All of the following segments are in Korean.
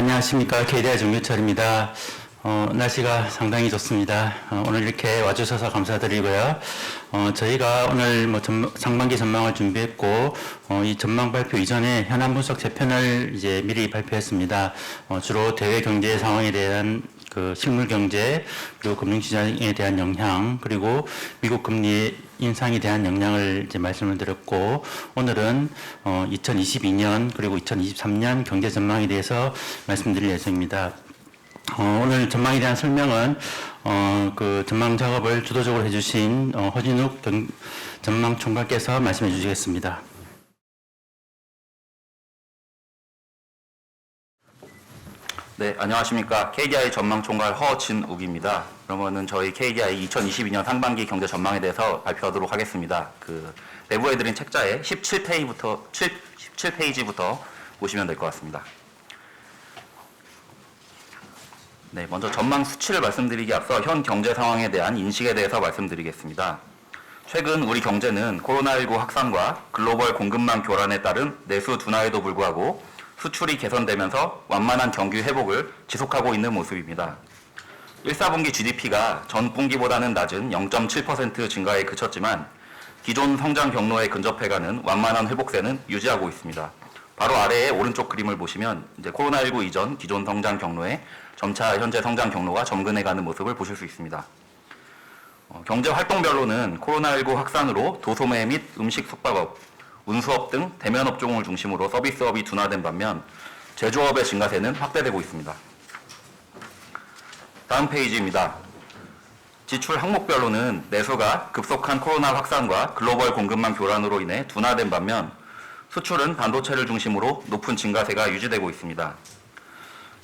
안녕하십니까. KDI 정규철입니다. 날씨가 상당히 좋습니다. 오늘 이렇게 와주셔서 감사드리고요. 저희가 오늘 상반기 전망을 준비했고, 이 전망 발표 이전에 현안 분석 재편을 이제 미리 발표했습니다. 주로 대외 경제 상황에 대한 그 실물 경제, 그리고 금융시장에 대한 영향, 그리고 미국 금리 인상에 대한 영향을 이제 말씀을 드렸고, 오늘은 2022년 그리고 2023년 경제 전망에 대해서 말씀드릴 예정입니다. 오늘 전망에 대한 설명은 그 전망 작업을 주도적으로 해주신 허진욱 전망 총괄께서 말씀해 주시겠습니다. 네, 안녕하십니까. KDI 전망 총괄 허진욱입니다. 그러면은 저희 KDI 2022년 상반기 경제 전망에 대해서 발표하도록 하겠습니다. 그 내부에 드린 책자에 17페이지부터 보시면 될 것 같습니다. 네, 먼저 전망 수치를 말씀드리기 앞서 현 경제 상황에 대한 인식에 대해서 말씀드리겠습니다. 최근 우리 경제는 코로나19 확산과 글로벌 공급망 교란에 따른 내수 둔화에도 불구하고 수출이 개선되면서 완만한 경기 회복을 지속하고 있는 모습입니다. 1사분기 GDP가 전 분기보다는 낮은 0.7% 증가에 그쳤지만 기존 성장 경로에 근접해가는 완만한 회복세는 유지하고 있습니다. 바로 아래의 오른쪽 그림을 보시면 이제 코로나19 이전 기존 성장 경로에 점차 현재 성장 경로가 점근해가는 모습을 보실 수 있습니다. 경제 활동별로는 코로나19 확산으로 도소매 및 음식 숙박업, 운수업 등 대면 업종을 중심으로 서비스업이 둔화된 반면 제조업의 증가세는 확대되고 있습니다. 다음 페이지입니다. 지출 항목별로는 내수가 급속한 코로나 확산과 글로벌 공급망 교란으로 인해 둔화된 반면 수출은 반도체를 중심으로 높은 증가세가 유지되고 있습니다.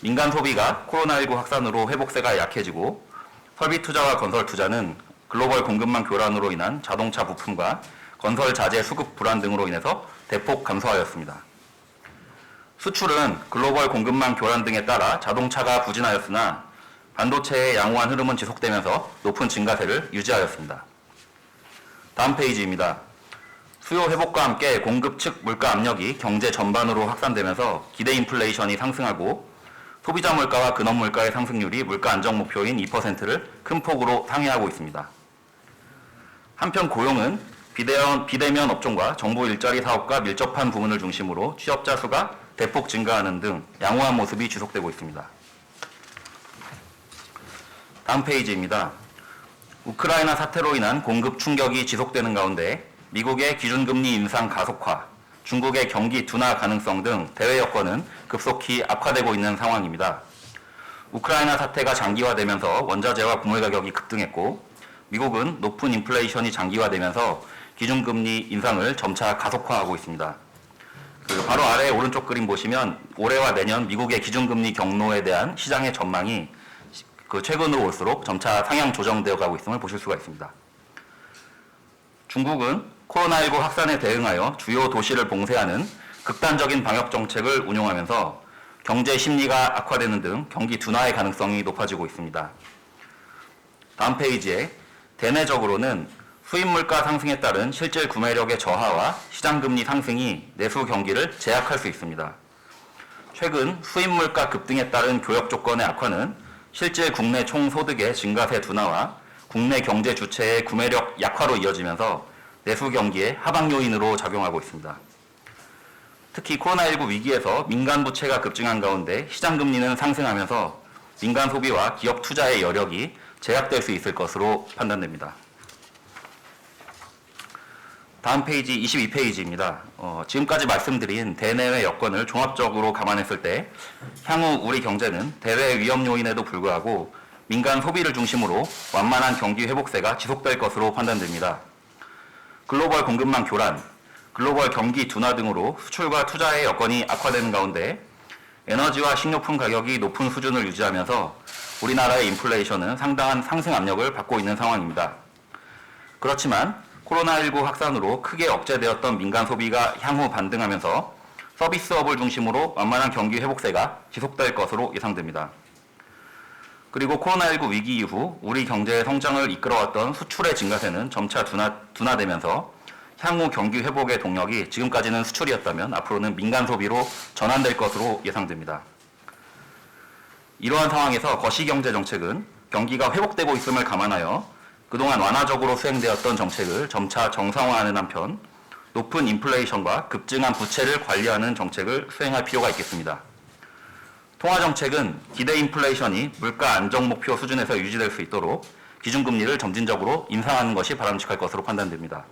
민간 소비가 코로나19 확산으로 회복세가 약해지고 설비 투자와 건설 투자는 글로벌 공급망 교란으로 인한 자동차 부품과 건설 자재 수급 불안 등으로 인해서 대폭 감소하였습니다. 수출은 글로벌 공급망 교란 등에 따라 자동차가 부진하였으나 반도체의 양호한 흐름은 지속되면서 높은 증가세를 유지하였습니다. 다음 페이지입니다. 수요 회복과 함께 공급 측 물가 압력이 경제 전반으로 확산되면서 기대 인플레이션이 상승하고 소비자 물가와 근원 물가의 상승률이 물가 안정 목표인 2%를 큰 폭으로 상회하고 있습니다. 한편 고용은 비대면 업종과 정부 일자리 사업과 밀접한 부문을 중심으로 취업자 수가 대폭 증가하는 등 양호한 모습이 지속되고 있습니다. 다음 페이지입니다. 우크라이나 사태로 인한 공급 충격이 지속되는 가운데 미국의 기준금리 인상 가속화, 중국의 경기 둔화 가능성 등 대외 여건은 급속히 악화되고 있는 상황입니다. 우크라이나 사태가 장기화되면서 원자재와 곡물 가격이 급등했고 미국은 높은 인플레이션이 장기화되면서 기준금리 인상을 점차 가속화하고 있습니다. 바로 아래 오른쪽 그림 보시면 올해와 내년 미국의 기준금리 경로에 대한 시장의 전망이 최근으로 올수록 점차 상향 조정되어 가고 있음을 보실 수가 있습니다. 중국은 코로나19 확산에 대응하여 주요 도시를 봉쇄하는 극단적인 방역 정책을 운용하면서 경제 심리가 악화되는 등 경기 둔화의 가능성이 높아지고 있습니다. 다음 페이지에 대내적으로는 수입 물가 상승에 따른 실질 구매력의 저하와 시장 금리 상승이 내수 경기를 제약할 수 있습니다. 최근 수입 물가 급등에 따른 교역 조건의 악화는 실질 국내 총소득의 증가세 둔화와 국내 경제 주체의 구매력 약화로 이어지면서 내수 경기의 하방 요인으로 작용하고 있습니다. 특히 코로나19 위기에서 민간 부채가 급증한 가운데 시장 금리는 상승하면서 민간 소비와 기업 투자의 여력이 제약될 수 있을 것으로 판단됩니다. 다음 페이지 22페이지입니다. 지금까지 말씀드린 대내외 여건을 종합적으로 감안했을 때 향후 우리 경제는 대외 위험 요인에도 불구하고 민간 소비를 중심으로 완만한 경기 회복세가 지속될 것으로 판단됩니다. 글로벌 공급망 교란, 글로벌 경기 둔화 등으로 수출과 투자의 여건이 악화되는 가운데 에너지와 식료품 가격이 높은 수준을 유지하면서 우리나라의 인플레이션은 상당한 상승 압력을 받고 있는 상황입니다. 그렇지만 코로나19 확산으로 크게 억제되었던 민간 소비가 향후 반등하면서 서비스업을 중심으로 완만한 경기 회복세가 지속될 것으로 예상됩니다. 그리고 코로나19 위기 이후 우리 경제의 성장을 이끌어왔던 수출의 증가세는 점차 둔화되면서 향후 경기 회복의 동력이 지금까지는 수출이었다면 앞으로는 민간 소비로 전환될 것으로 예상됩니다. 이러한 상황에서 거시경제 정책은 경기가 회복되고 있음을 감안하여 그동안 완화적으로 수행되었던 정책을 점차 정상화하는 한편 높은 인플레이션과 급증한 부채를 관리하는 정책을 수행할 필요가 있겠습니다. 통화정책은 기대 인플레이션이 물가 안정 목표 수준에서 유지될 수 있도록 기준금리를 점진적으로 인상하는 것이 바람직할 것으로 판단됩니다.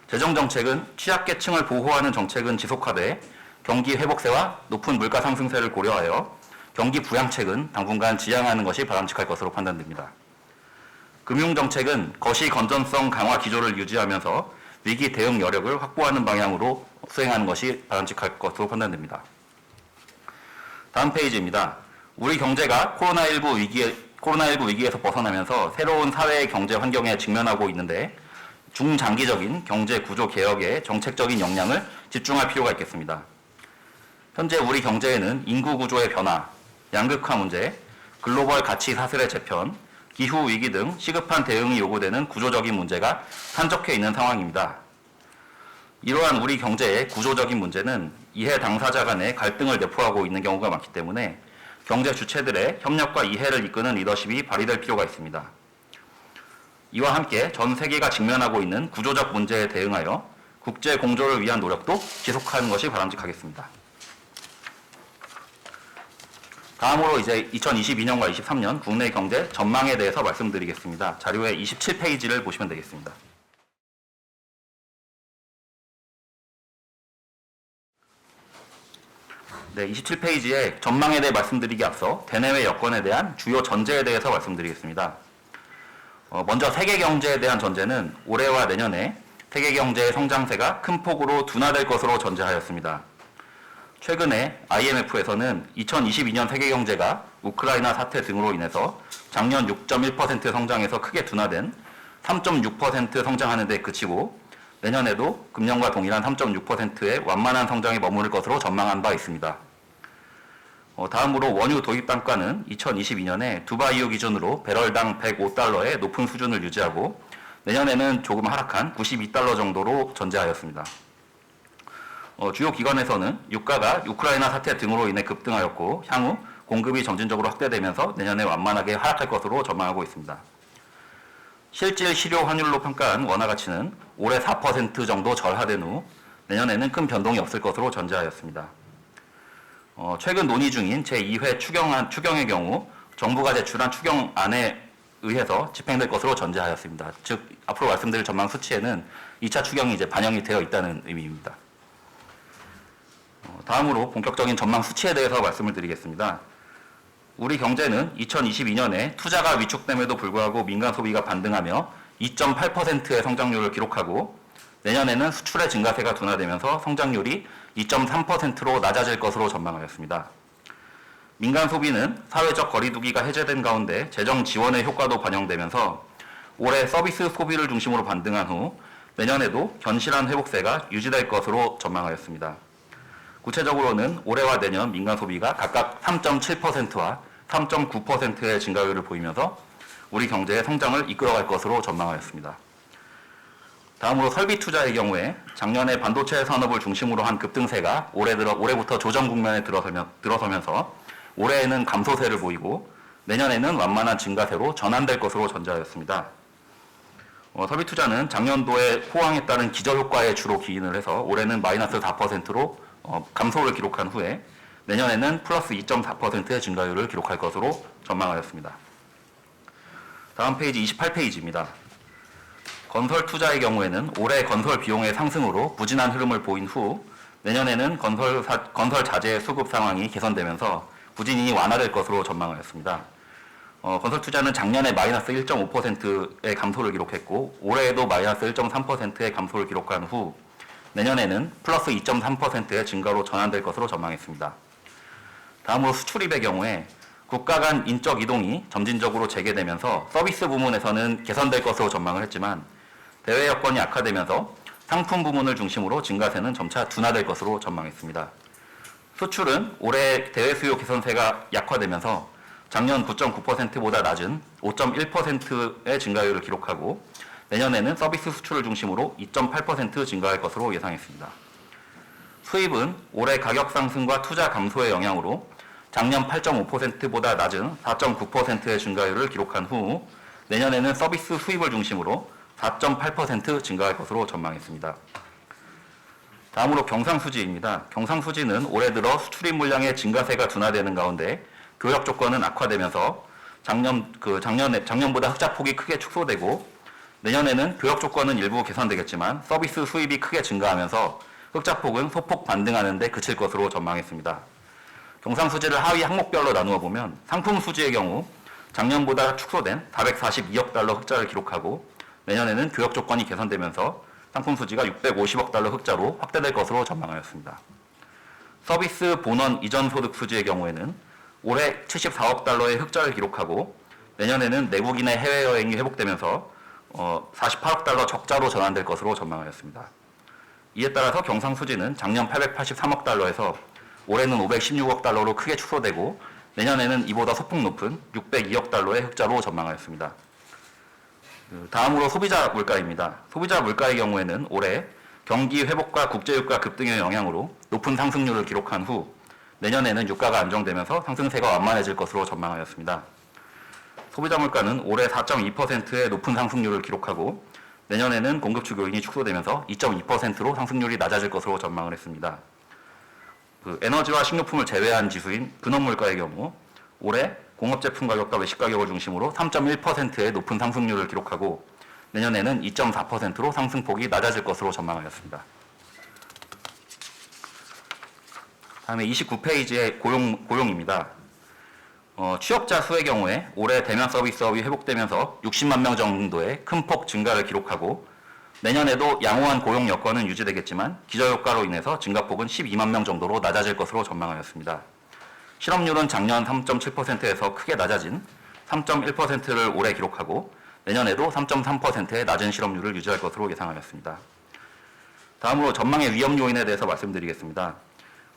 재정정책은 취약계층을 보호하는 정책은 지속하되 경기 회복세와 높은 물가 상승세를 고려하여 경기 부양책은 당분간 지양하는 것이 바람직할 것으로 판단됩니다. 금융정책은 거시 건전성 강화 기조를 유지하면서 위기 대응 여력을 확보하는 방향으로 수행하는 것이 바람직할 것으로 판단됩니다. 다음 페이지입니다. 우리 경제가 코로나19 위기에서 벗어나면서 새로운 사회 경제 환경에 직면하고 있는데 중장기적인 경제 구조 개혁에 정책적인 역량을 집중할 필요가 있겠습니다. 현재 우리 경제에는 인구 구조의 변화, 양극화 문제, 글로벌 가치 사슬의 재편, 기후 위기 등 시급한 대응이 요구되는 구조적인 문제가 산적해 있는 상황입니다. 이러한 우리 경제의 구조적인 문제는 이해 당사자 간의 갈등을 내포하고 있는 경우가 많기 때문에 경제 주체들의 협력과 이해를 이끄는 리더십이 발휘될 필요가 있습니다. 이와 함께 전 세계가 직면하고 있는 구조적 문제에 대응하여 국제 공조를 위한 노력도 지속하는 것이 바람직하겠습니다. 다음으로 이제 2022년과 23년 국내 경제 전망에 대해서 말씀드리겠습니다. 자료의 27페이지를 보시면 되겠습니다. 네, 27페이지에 전망에 대해 말씀드리기 앞서 대내외 여건에 대한 주요 전제에 대해서 말씀드리겠습니다. 먼저 세계 경제에 대한 전제는 올해와 내년에 세계 경제의 성장세가 큰 폭으로 둔화될 것으로 전제하였습니다. 최근에 IMF에서는 2022년 세계 경제가 우크라이나 사태 등으로 인해서 작년 6.1% 성장에서 크게 둔화된 3.6% 성장하는 데 그치고 내년에도 금년과 동일한 3.6%의 완만한 성장에 머무를 것으로 전망한 바 있습니다. 다음으로 원유 도입 단가는 2022년에 두바이유 기준으로 배럴당 105달러의 높은 수준을 유지하고 내년에는 조금 하락한 92달러 정도로 전제하였습니다. 주요 기관에서는 유가가 우크라이나 사태 등으로 인해 급등하였고 향후 공급이 점진적으로 확대되면서 내년에 완만하게 하락할 것으로 전망하고 있습니다. 실질 실효 환율로 평가한 원화 가치는 올해 4% 정도 절하된 후 내년에는 큰 변동이 없을 것으로 전제하였습니다. 최근 논의 중인 제2회 추경의 경우 정부가 제출한 추경안에 의해서 집행될 것으로 전제하였습니다. 즉 앞으로 말씀드릴 전망 수치에는 2차 추경이 이제 반영이 되어 있다는 의미입니다. 다음으로 본격적인 전망 수치에 대해서 말씀을 드리겠습니다. 우리 경제는 2022년에 투자가 위축됨에도 불구하고 민간 소비가 반등하며 2.8%의 성장률을 기록하고 내년에는 수출의 증가세가 둔화되면서 성장률이 2.3%로 낮아질 것으로 전망하였습니다. 민간 소비는 사회적 거리두기가 해제된 가운데 재정 지원의 효과도 반영되면서 올해 서비스 소비를 중심으로 반등한 후 내년에도 견실한 회복세가 유지될 것으로 전망하였습니다. 구체적으로는 올해와 내년 민간 소비가 각각 3.7%와 3.9%의 증가율을 보이면서 우리 경제의 성장을 이끌어갈 것으로 전망하였습니다. 다음으로 설비 투자의 경우에 작년에 반도체 산업을 중심으로 한 급등세가 올해부터 조정 국면에 들어서면서 올해에는 감소세를 보이고 내년에는 완만한 증가세로 전환될 것으로 전제하였습니다. 설비 투자는 작년도에 호황에 따른 기저효과에 주로 기인을 해서 올해는 마이너스 4%로 감소를 기록한 후에 내년에는 플러스 2.4%의 증가율을 기록할 것으로 전망하였습니다. 다음 페이지 28페이지입니다. 건설 투자의 경우에는 올해 건설 비용의 상승으로 부진한 흐름을 보인 후 내년에는 건설 자재 수급 상황이 개선되면서 부진이 완화될 것으로 전망하였습니다. 건설 투자는 작년에 마이너스 1.5%의 감소를 기록했고 올해에도 마이너스 1.3%의 감소를 기록한 후 내년에는 플러스 2.3%의 증가로 전환될 것으로 전망했습니다. 다음으로 수출입의 경우에 국가 간 인적 이동이 점진적으로 재개되면서 서비스 부문에서는 개선될 것으로 전망을 했지만 대외 여건이 악화되면서 상품 부문을 중심으로 증가세는 점차 둔화될 것으로 전망했습니다. 수출은 올해 대외 수요 개선세가 약화되면서 작년 9.9%보다 낮은 5.1%의 증가율을 기록하고 내년에는 서비스 수출을 중심으로 2.8% 증가할 것으로 예상했습니다. 수입은 올해 가격 상승과 투자 감소의 영향으로 작년 8.5%보다 낮은 4.9%의 증가율을 기록한 후 내년에는 서비스 수입을 중심으로 4.8% 증가할 것으로 전망했습니다. 다음으로 경상수지입니다. 경상수지는 올해 들어 수출입 물량의 증가세가 둔화되는 가운데 교역 조건은 악화되면서 작년보다 흑자폭이 크게 축소되고 내년에는 교역 조건은 일부 개선되겠지만 서비스 수입이 크게 증가하면서 흑자폭은 소폭 반등하는 데 그칠 것으로 전망했습니다. 경상수지를 하위 항목별로 나누어 보면 상품수지의 경우 작년보다 축소된 442억 달러 흑자를 기록하고 내년에는 교역 조건이 개선되면서 상품 수지가 650억 달러 흑자로 확대될 것으로 전망하였습니다. 서비스 본원 이전 소득 수지의 경우에는 올해 74억 달러의 흑자를 기록하고 내년에는 내국인의 해외여행이 회복되면서 48억 달러 적자로 전환될 것으로 전망하였습니다. 이에 따라서 경상수지는 작년 883억 달러에서 올해는 516억 달러로 크게 축소되고 내년에는 이보다 소폭 높은 602억 달러의 흑자로 전망하였습니다. 다음으로 소비자 물가입니다. 소비자 물가의 경우에는 올해 경기 회복과 국제유가 급등의 영향으로 높은 상승률을 기록한 후 내년에는 유가가 안정되면서 상승세가 완만해질 것으로 전망하였습니다. 소비자 물가는 올해 4.2%의 높은 상승률을 기록하고 내년에는 공급축 요인이 축소되면서 2.2%로 상승률이 낮아질 것으로 전망을 했습니다. 에너지와 식료품을 제외한 지수인 근원물가의 경우 올해 공업제품 가격과 외식 가격을 중심으로 3.1%의 높은 상승률을 기록하고 내년에는 2.4%로 상승폭이 낮아질 것으로 전망하였습니다. 다음에 29페이지의 고용입니다. 취업자 수의 경우에 올해 대면 서비스업이 회복되면서 60만 명 정도의 큰 폭 증가를 기록하고 내년에도 양호한 고용 여건은 유지되겠지만 기저효과로 인해서 증가폭은 12만 명 정도로 낮아질 것으로 전망하였습니다. 실업률은 작년 3.7%에서 크게 낮아진 3.1%를 올해 기록하고 내년에도 3.3%의 낮은 실업률을 유지할 것으로 예상하였습니다. 다음으로 전망의 위험 요인에 대해서 말씀드리겠습니다.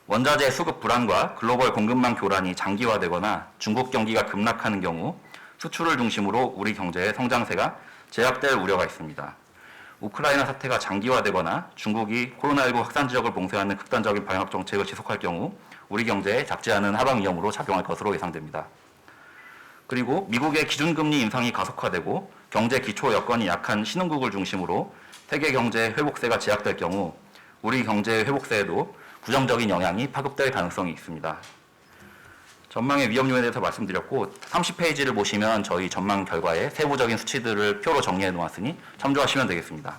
원자재 수급 불안과 글로벌 공급망 교란이 장기화되거나 중국 경기가 급락하는 경우 수출을 중심으로 우리 경제의 성장세가 제약될 우려가 있습니다. 우크라이나 사태가 장기화되거나 중국이 코로나19 확산 지역을 봉쇄하는 극단적인 방역 정책을 지속할 경우 우리 경제에 작지 않은 하방 위험으로 작용할 것으로 예상됩니다. 그리고 미국의 기준금리 인상이 가속화되고 경제 기초 여건이 약한 신흥국을 중심으로 세계 경제 회복세가 제약될 경우 우리 경제의 회복세에도 부정적인 영향이 파급될 가능성이 있습니다. 전망의 위험 요인에 대해서 말씀드렸고 30페이지를 보시면 저희 전망 결과의 세부적인 수치들을 표로 정리해 놓았으니 참조하시면 되겠습니다.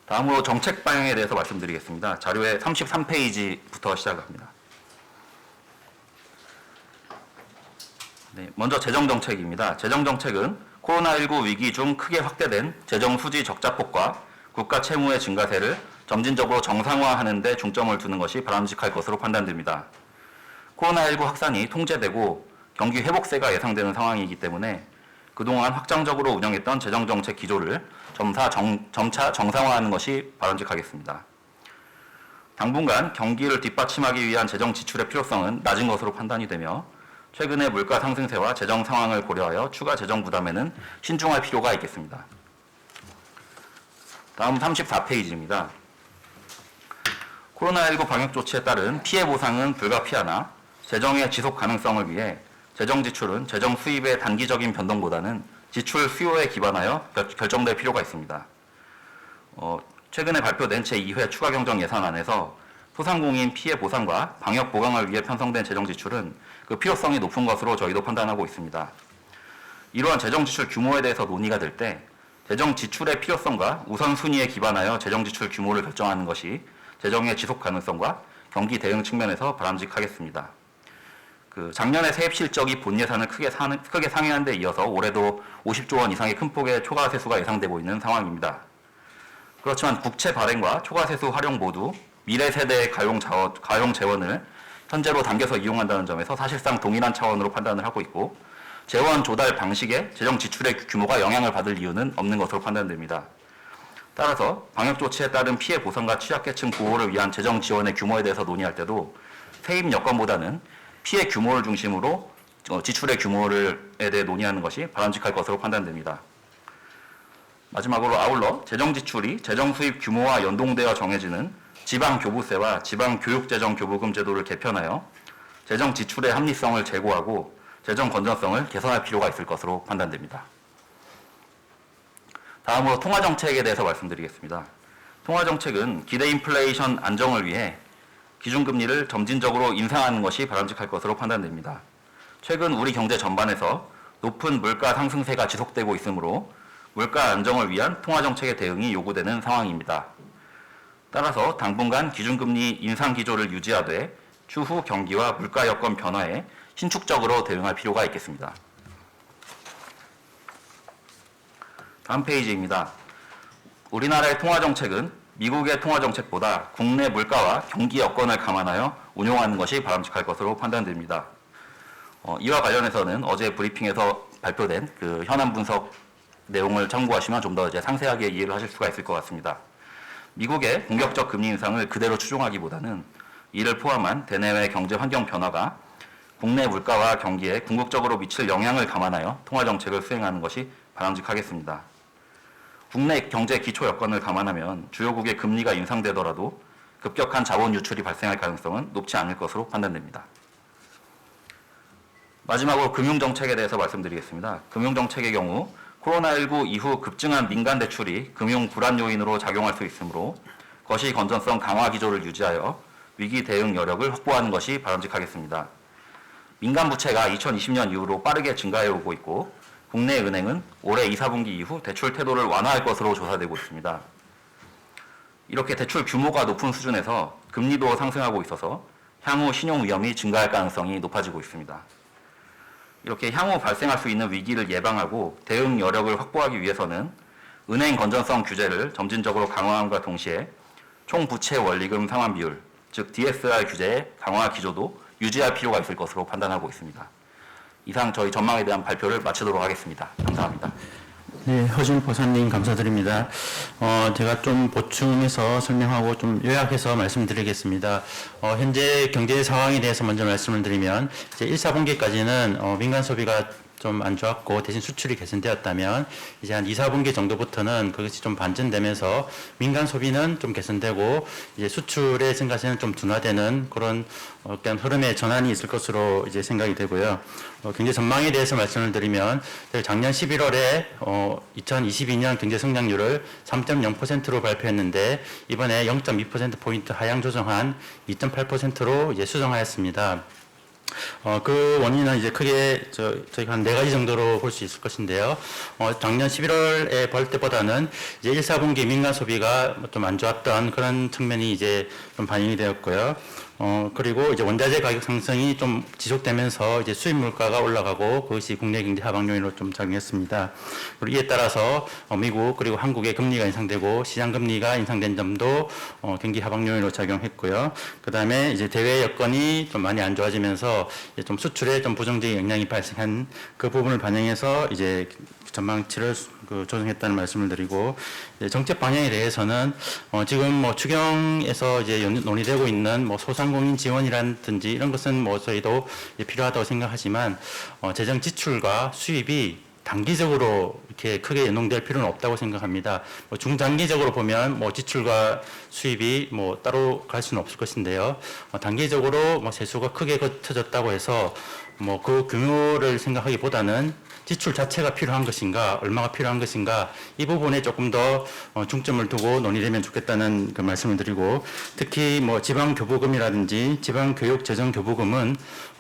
다음으로 정책 방향에 대해서 말씀드리겠습니다. 자료의 33페이지부터 시작합니다. 네, 먼저 재정정책입니다. 재정정책은 코로나19 위기 중 크게 확대된 재정 수지 적자폭과 국가 채무의 증가세를 점진적으로 정상화하는 데 중점을 두는 것이 바람직할 것으로 판단됩니다. 코로나19 확산이 통제되고 경기 회복세가 예상되는 상황이기 때문에 그동안 확장적으로 운영했던 재정정책 기조를 점차 정상화하는 것이 바람직하겠습니다. 당분간 경기를 뒷받침하기 위한 재정 지출의 필요성은 낮은 것으로 판단이 되며 최근의 물가 상승세와 재정 상황을 고려하여 추가 재정 부담에는 신중할 필요가 있겠습니다. 다음 34페이지입니다. 코로나19 방역 조치에 따른 피해 보상은 불가피하나 재정의 지속 가능성을 위해 재정 지출은 재정 수입의 단기적인 변동보다는 지출 수요에 기반하여 결정될 필요가 있습니다. 최근에 발표된 제2회 추가경정 예산안에서 소상공인 피해 보상과 방역 보강을 위해 편성된 재정 지출은 그 필요성이 높은 것으로 저희도 판단하고 있습니다. 이러한 재정 지출 규모에 대해서 논의가 될 때 재정 지출의 필요성과 우선순위에 기반하여 재정 지출 규모를 결정하는 것이 재정의 지속 가능성과 경기 대응 측면에서 바람직하겠습니다. 작년의 세입 실적이 본 예산을 크게 상회한 데 이어서 올해도 50조 원 이상의 큰 폭의 초과 세수가 예상되고 있는 상황입니다. 그렇지만 국채 발행과 초과 세수 활용 모두 미래 세대의 가용 재원을 현재로 당겨서 이용한다는 점에서 사실상 동일한 차원으로 판단을 하고 있고 재원 조달 방식에 재정 지출의 규모가 영향을 받을 이유는 없는 것으로 판단됩니다. 따라서 방역 조치에 따른 피해 보상과 취약계층 보호를 위한 재정 지원의 규모에 대해서 논의할 때도 세입 여건보다는 피해 규모를 중심으로 지출의 규모에 대해 논의하는 것이 바람직할 것으로 판단됩니다. 마지막으로 아울러 재정 지출이 재정 수입 규모와 연동되어 정해지는 지방교부세와 지방교육재정교부금 제도를 개편하여 재정 지출의 합리성을 제고하고 재정 건전성을 개선할 필요가 있을 것으로 판단됩니다. 다음으로 통화정책에 대해서 말씀드리겠습니다. 통화정책은 기대 인플레이션 안정을 위해 기준금리를 점진적으로 인상하는 것이 바람직할 것으로 판단됩니다. 최근 우리 경제 전반에서 높은 물가 상승세가 지속되고 있으므로 물가 안정을 위한 통화정책의 대응이 요구되는 상황입니다. 따라서 당분간 기준금리 인상 기조를 유지하되 추후 경기와 물가 여건 변화에 신축적으로 대응할 필요가 있겠습니다. 다음 페이지입니다. 우리나라의 통화정책은 미국의 통화정책보다 국내 물가와 경기 여건을 감안하여 운용하는 것이 바람직할 것으로 판단됩니다. 이와 관련해서는 어제 브리핑에서 발표된 그 현안 분석 내용을 참고하시면 좀 더 상세하게 이해를 하실 수가 있을 것 같습니다. 미국의 공격적 금리 인상을 그대로 추종하기보다는 이를 포함한 대내외 경제 환경 변화가 국내 물가와 경기에 궁극적으로 미칠 영향을 감안하여 통화정책을 수행하는 것이 바람직하겠습니다. 국내 경제 기초 여건을 감안하면 주요국의 금리가 인상되더라도 급격한 자본 유출이 발생할 가능성은 높지 않을 것으로 판단됩니다. 마지막으로 금융정책에 대해서 말씀드리겠습니다. 금융정책의 경우 코로나19 이후 급증한 민간 대출이 금융 불안 요인으로 작용할 수 있으므로 거시 건전성 강화 기조를 유지하여 위기 대응 여력을 확보하는 것이 바람직하겠습니다. 민간 부채가 2020년 이후로 빠르게 증가해 오고 있고 국내 은행은 올해 2, 4분기 이후 대출 태도를 완화할 것으로 조사되고 있습니다. 이렇게 대출 규모가 높은 수준에서 금리도 상승하고 있어서 향후 신용 위험이 증가할 가능성이 높아지고 있습니다. 이렇게 향후 발생할 수 있는 위기를 예방하고 대응 여력을 확보하기 위해서는 은행 건전성 규제를 점진적으로 강화함과 동시에 총부채 원리금 상환 비율, 즉 DSR 규제의 강화 기조도 유지할 필요가 있을 것으로 판단하고 있습니다. 이상 저희 전망에 대한 발표를 마치도록 하겠습니다. 감사합니다. 네, 허준 보사님 감사드립니다. 제가 좀 보충해서 설명하고 좀 요약해서 말씀드리겠습니다. 현재 경제 상황에 대해서 먼저 말씀을 드리면 이제 1, 4분기까지는 민간 소비가 좀 안 좋았고 대신 수출이 개선되었다면 이제 한 2, 4분기 정도부터는 그것이 좀 반전되면서 민간 소비는 좀 개선되고 이제 수출의 증가세는 좀 둔화되는 그런 어떤 흐름의 전환이 있을 것으로 이제 생각이 되고요. 경제 전망에 대해서 말씀을 드리면 작년 11월에 2022년 경제 성장률을 3.0%로 발표했는데 이번에 0.2%포인트 하향 조정한 2.8%로 이제 수정하였습니다. 그 원인은 이제 크게 저희가 한 4가지 정도로 볼 수 있을 것인데요. 작년 11월에 볼 때보다는 이제 1, 4분기 민간 소비가 좀 안 좋았던 그런 측면이 이제 좀 반영이 되었고요. 그리고 이제 원자재 가격 상승이 좀 지속되면서 이제 수입 물가가 올라가고 그것이 국내 경제 하방 요인으로 좀 작용했습니다. 그리고 이에 따라서 미국 그리고 한국의 금리가 인상되고 시장 금리가 인상된 점도 경기 하방 요인으로 작용했고요. 그다음에 이제 대외 여건이 좀 많이 안 좋아지면서 좀 수출에 좀 부정적인 영향이 발생한 그 부분을 반영해서 이제 전망치를 조정했다는 말씀을 드리고 정책 방향에 대해서는 지금 뭐 추경에서 이제 논의되고 있는 뭐 소상공인 지원이라든지 이런 것은 뭐 저희도 필요하다고 생각하지만 재정 지출과 수입이 단기적으로 이렇게 크게 연동될 필요는 없다고 생각합니다. 뭐 중장기적으로 보면 뭐 지출과 수입이 뭐 따로 갈 수는 없을 것인데요. 단기적으로 뭐 세수가 크게 거쳐졌다고 해서 뭐 그 규모를 생각하기보다는 지출 자체가 필요한 것인가, 얼마가 필요한 것인가, 이 부분에 조금 더 중점을 두고 논의되면 좋겠다는 그 말씀을 드리고, 특히 뭐 지방교부금이라든지 지방교육재정교부금은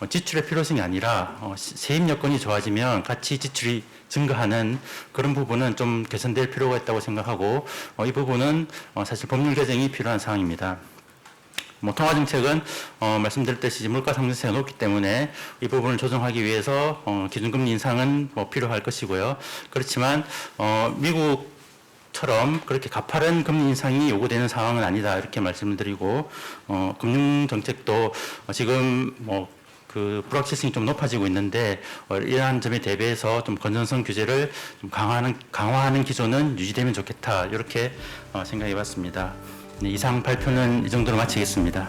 지출의 필요성이 아니라 세입 여건이 좋아지면 같이 지출이 증가하는 그런 부분은 좀 개선될 필요가 있다고 생각하고, 이 부분은 사실 법률 개정이 필요한 사항입니다. 뭐 통화정책은 말씀드렸듯이 물가 상승세가 높기 때문에 이 부분을 조정하기 위해서 기준금리 인상은 뭐 필요할 것이고요. 그렇지만 미국처럼 그렇게 가파른 금리 인상이 요구되는 상황은 아니다 이렇게 말씀을 드리고 금융정책도 지금 그 불확실성이 좀 높아지고 있는데 이러한 점에 대비해서 좀 건전성 규제를 좀 강화하는 기조는 유지되면 좋겠다 이렇게 생각해봤습니다. 네, 이상 발표는 이 정도로 마치겠습니다.